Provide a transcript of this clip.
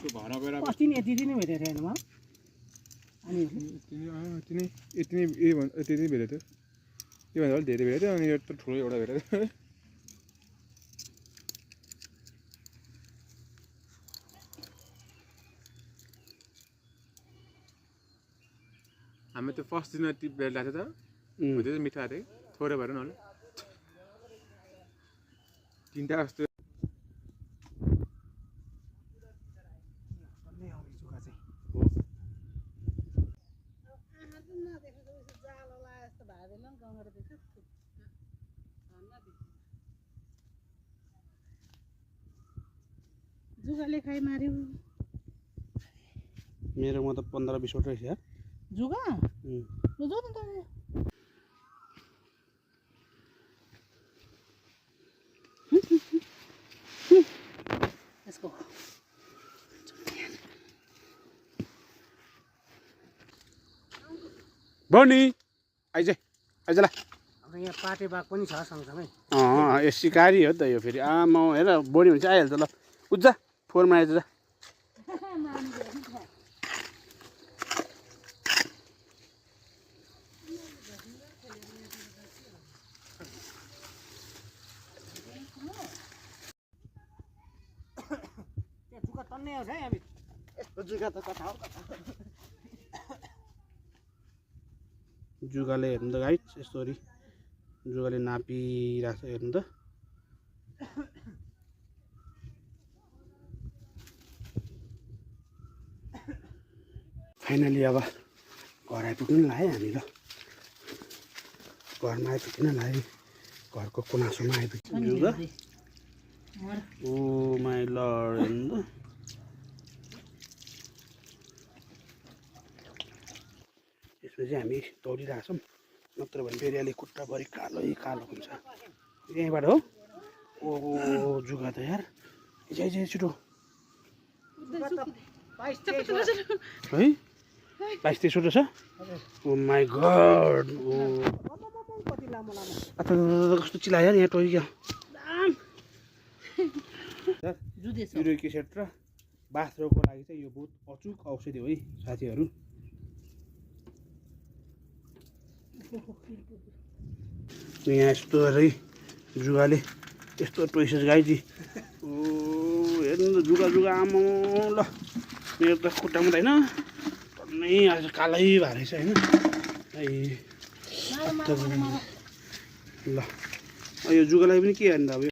अस्ति नि यति नै भेटेको थिएन म अनि यति नै भेटेको थियो योभन्दा अलिक धेरै भेटेको थियो अनि यो त ठुलो एउटा भेटेको थियो हामी त फर्स्ट दिन टिप भेट लाग्थ्यो त त्यो चाहिँ मिठा थियो थोरै भएर न होला तीनटा जस्तो जुगाले खाइ मार्यो मेरोमा त 15-20 वटा रहेछ यार जुगा ल जाऊ न त यसको बनी आइज ल अब यहाँ पाटे बाघ पनि छ सँगसँगै यो सिकारी हो त यो फेरि आमा हेर बढी भने चाहिँ आइहाल्छ ल उज्जा फोहोरमा आइज जा जुगा तन्ने आउँछ है हामी यस्तो जुगा त कथा हो जुगाले हेर्नु त गाइस यसरी जुगाले नापिरहेको छ हेर्नु त फाइनली अब घर आइपुग्नु लाग्यो हामी ल घरमा आइपुग्न लाग्यो घरको कुनासम्म आइपुग्यो जुगा ओ माई लर्ड हेर्नु त यसमा चाहिँ हामी दौडिरहेको छौँ नत्र भने फेरि अलिक खुट्टाभरि कालै कालो हुन्छ यहीँबाट हो ओ जुगा त यार जाइ छिटो है 22-23 वटा छ ओ माई गड ओ कस्तो चिलायो यार यहाँ टोइक्यो युरिक एसिड र बाथरुमको लागि चाहिँ यो बहुत अचुक औषधि हो है साथीहरू यहाँ यस्तो है जुगाले यस्तो टोइसेस गाइजी ओ हेर्नु त जुगा आमो ल मेरो त खुट्टा मात्रै होइन टन्नै आज कालै भएर रहेछ होइन ल यो जुगालाई पनि के हेर्नु अब